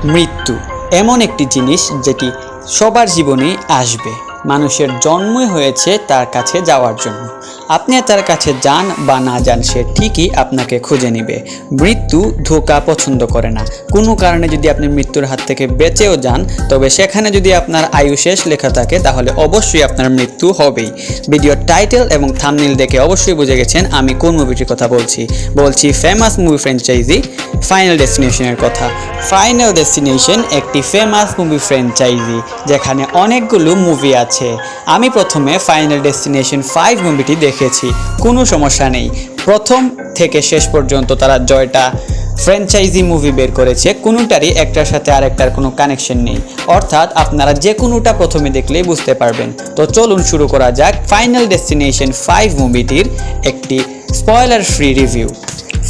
মৃত্যু এমন একটি জিনিস যেটি সবার জীবনেই আসবে। মানুষের জন্মই হয়েছে তার কাছে যাওয়ার জন্য। আপনি তার কাছে যান বা না যান, সে ঠিকই আপনাকে খুঁজে নেবে। মৃত্যু ধোঁকা পছন্দ করে না। কোনো কারণে যদি আপনি মৃত্যুর হাত থেকে বেঁচেও যান, তবে সেখানে যদি আপনার আয়ু শেষ লেখা থাকে তাহলে অবশ্যই আপনার মৃত্যু হবেই। ভিডিওর টাইটেল এবং থাম্বনেইল দেখে অবশ্যই বুঝে গেছেন আমি কোন মুভিটির কথা বলছি ফেমাস মুভি ফ্র্যাঞ্চাইজি ফাইনাল ডেস্টিনেশনের কথা। ফাইনাল ডেস্টিনেশন একটি ফেমাস মুভি ফ্র্যাঞ্চাইজি যেখানে অনেকগুলো মুভি আছে। আমি প্রথমে ফাইনাল ডেস্টিনেশন 5 মুভিটি দেখেছি, কোনো সমস্যা নেই। প্রথম থেকে শেষ পর্যন্ত তারা জয়টা ফ্র্যাঞ্চাইজি মুভি বের করেছে, কোনোটারই একটার সাথে আরেকটার কোনো কানেকশন নেই। অর্থাৎ আপনারা যে কোনোটা প্রথমে দেখলেই বুঝতে পারবেন। তো চলুন শুরু করা যাক ফাইনাল ডেস্টিনেশন 5 মুভিটির একটি spoiler free review.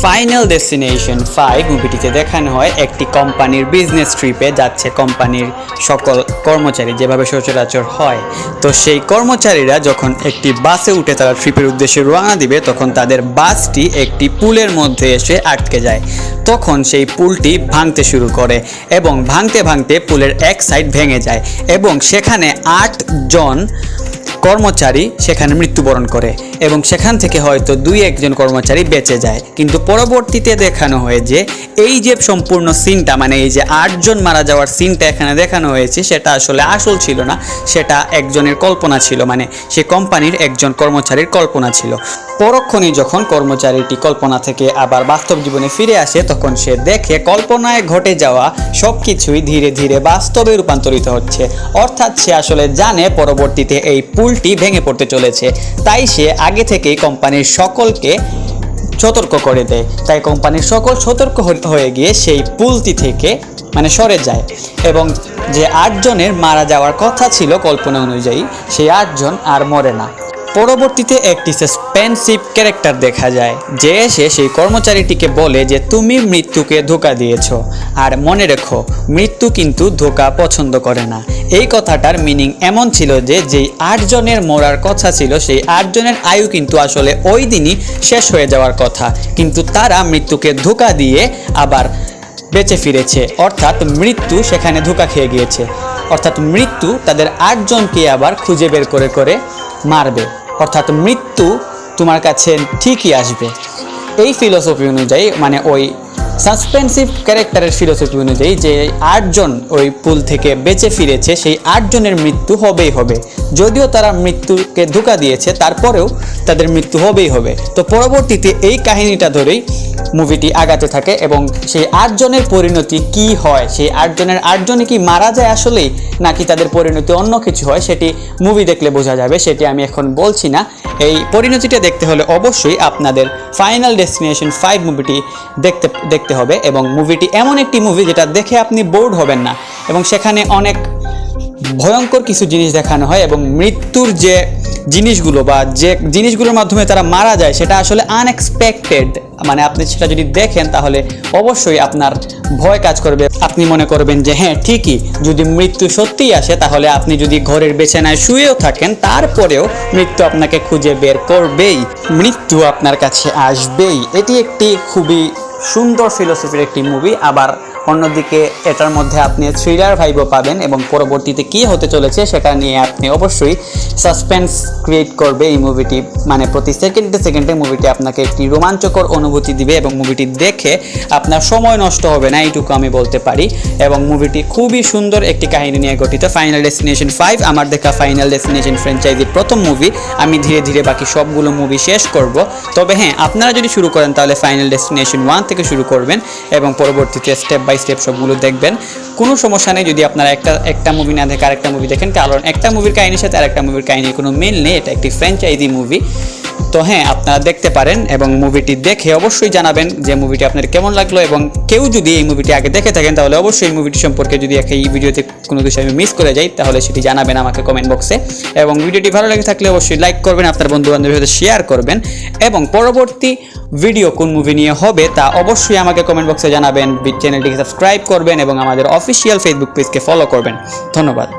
Final destination 5 মুভিটিতে দেখানো হয় একটি কোম্পানির বিজনেস ট্রিপে যাচ্ছে কোম্পানির সকল কর্মচারী, যেভাবে সচরাচর হয়। তো সেই কর্মচারীরা যখন একটি বাসে উঠে তারা ট্রিপের উদ্দেশ্যে রওনা দিবে, তখন তাদের বাসটি একটি পুলের মধ্যে এসে আটকে যায়। তখন সেই পুলটি ভাঙতে শুরু করে এবং ভাঙতে ভাঙতে পুলের এক সাইড ভেঙে যায় এবং সেখানে 8 জন কর্মচারী সেখানে মৃত্যুবরণ করে এবং সেখান থেকে হয়তো 2-1 কর্মচারী বেঁচে যায়। কিন্তু পরবর্তীতে দেখানো হয় যে এই যে সম্পূর্ণ সিনটা, মানে এই যে 8 জন মারা যাওয়ার সিনটা এখানে দেখানো হয়েছে, সেটা আসলে আসল ছিল না, সেটা একজনের কল্পনা ছিল, মানে সে কোম্পানির একজন কর্মচারীর কল্পনা ছিল। পরক্ষণেই যখন কর্মচারীটি কল্পনা থেকে আবার বাস্তব জীবনে ফিরে আসে, তখন সে দেখে কল্পনায় ঘটে যাওয়া সব কিছুই ধীরে ধীরে বাস্তবে রূপান্তরিত হচ্ছে। অর্থাৎ সে আসলে জানে পরবর্তীতে এই পুলটি ভেঙে পড়তে চলেছে, তাই সে আগে থেকেই কোম্পানির সকলকে সতর্ক করে দেয়। তাই কোম্পানির সকল সতর্ক হয়ে গিয়ে সেই পুলটি থেকে সরে যায় এবং যে 8 জনের মারা যাওয়ার কথা ছিল কল্পনা অনুযায়ী, সেই 8 জন আর মরে না। পরবর্তীতে একটি সাসপেন্সিভ ক্যারেক্টার দেখা যায় যে এসে সেই কর্মচারীটিকে বলে যে তুমি মৃত্যুকে ধোঁকা দিয়েছ, আর মনে রেখো মৃত্যু কিন্তু ধোঁকা পছন্দ করে না। এই কথাটার মিনিং এমন ছিল যে যেই 8 জনের মরার কথা ছিল, সেই 8 জনের আয়ু কিন্তু আসলে ওই দিনই শেষ হয়ে যাওয়ার কথা, কিন্তু তারা মৃত্যুকে ধোঁকা দিয়ে আবার বেঁচে ফিরেছে। অর্থাৎ মৃত্যু সেখানে ধোঁকা খেয়ে গিয়েছে। অর্থাৎ মৃত্যু তাদের 8 জনকে আবার খুঁজে বের করে মারবে। অর্থাৎ মৃত্যু তোমার কাছে ঠিকই আসবে। এই ফিলোসফি অনুযায়ী, ওই সাসপেন্সিভ ক্যারেক্টারের ফিলোসফি অনুযায়ী যে 8 জন ওই পুল থেকে বেঁচে ফিরেছে, সেই 8 জনের মৃত্যু হবেই হবে। যদিও তারা মৃত্যুকে ধোঁকা দিয়েছে, তারপরেও তাদের মৃত্যু হবেই হবে। তো পরবর্তীতে এই কাহিনীটা ধরেই মুভিটি আগাতে থাকে এবং সেই 8 জনের পরিণতি কি হয়, সেই 8 জনের 8 জনই কি মারা যায় আসলেই, নাকি তাদের পরিণতি অন্য কিছু হয়, সেটি মুভি দেখলে বোঝা যাবে। সেটি আমি এখন বলছি না। এই পরিণতিটা দেখতে হলে অবশ্যই আপনাদের ফাইনাল ডেস্টিনেশন 5 মুভিটি দেখতে হবে এবং মুভিটি এমন একটি মুভি যেটা দেখে আপনি বোর্ড হবেন না এবং সেখানে অনেক ভয়ঙ্কর কিছু জিনিস দেখানো হয় এবং মৃত্যুর যে জিনিসগুলো বা যে জিনিসগুলোর মাধ্যমে তারা মারা যায় সেটা আসলে আনএক্সপেক্টেড। আপনি সেটা যদি দেখেন তাহলে অবশ্যই আপনার ভয় কাজ করবে। আপনি মনে করবেন যে হ্যাঁ ঠিকই, যদি মৃত্যু সত্যিই আসে তাহলে আপনি যদি ঘরের বিছানায় শুয়েও থাকেন, তারপরেও মৃত্যু আপনাকে খুঁজে বের করবেই, মৃত্যু আপনার কাছে আসবেই। এটি একটি খুবই সুন্দর ফিলোসফির একটি মুভি। আবার অন্যদিকে এটার মধ্যে আপনি থ্রিলার ভাইবও পাবেন এবং পরবর্তীতে কী হতে চলেছে সেটা নিয়ে আপনি অবশ্যই সাসপেন্স ক্রিয়েট করবে এই মুভিটি। প্রতি সেকেন্ডে মুভিটি আপনাকে একটি রোমাঞ্চকর অনুভূতি দিবে এবং মুভিটি দেখে আপনার সময় নষ্ট হবে না, এইটুকু আমি বলতে পারি। এবং মুভিটি খুবই সুন্দর একটি কাহিনী নিয়ে গঠিত। ফাইনাল ডেস্টিনেশন 5 আমার দেখা ফাইনাল ডেস্টিনেশন ফ্র্যাঞ্চাইজির প্রথম মুভি। আমি ধীরে ধীরে বাকি সবগুলো মুভি শেষ করব। তবে হ্যাঁ, আপনারা যদি শুরু করেন তাহলে ফাইনাল ডেস্টিনেশন 1 থেকে শুরু করবেন এবং পরবর্তীতে স্টেপ বাই স্টেপ সবগুলো দেখবেন। কোনো সমস্যা নেই যদি আপনারা একটা মুভি না দেখে আরেকটা মুভি দেখেন, কারণ একটা মুভির কাহিনীর সাথে আরেকটা মুভির কাহিনীর কোনো মিল নেই। এটা একটি ফ্র্যাঞ্চাইজি মুভি। তো হ্যাঁ, আপনারা দেখতে পারেন এবং মুভিটি দেখে অবশ্যই জানাবেন যে মুভিটি আপনার কেমন লাগলো। এবং কেউ যদি এই মুভিটি আগে দেখে থাকেন তাহলে অবশ্যই এই মুভিটি সম্পর্কে যদি এই ভিডিওতে কোনো কিছু আমি মিস করে যাই তাহলে সেটি জানাবেন আমাকে কমেন্ট বক্সে। এবং ভিডিওটি ভালো লেগে থাকলে অবশ্যই লাইক করবেন, আপনার বন্ধুবান্ধবের সাথে শেয়ার করবেন এবং পরবর্তী ভিডিও কোন মুভি নিয়ে হবে তা অবশ্যই আমাকে কমেন্ট বক্সে জানাবেন। চ্যানেলটিকে সাবস্ক্রাইব করবেন এবং আমাদের অফিসিয়াল ফেসবুক পেজকে ফলো করবেন। ধন্যবাদ।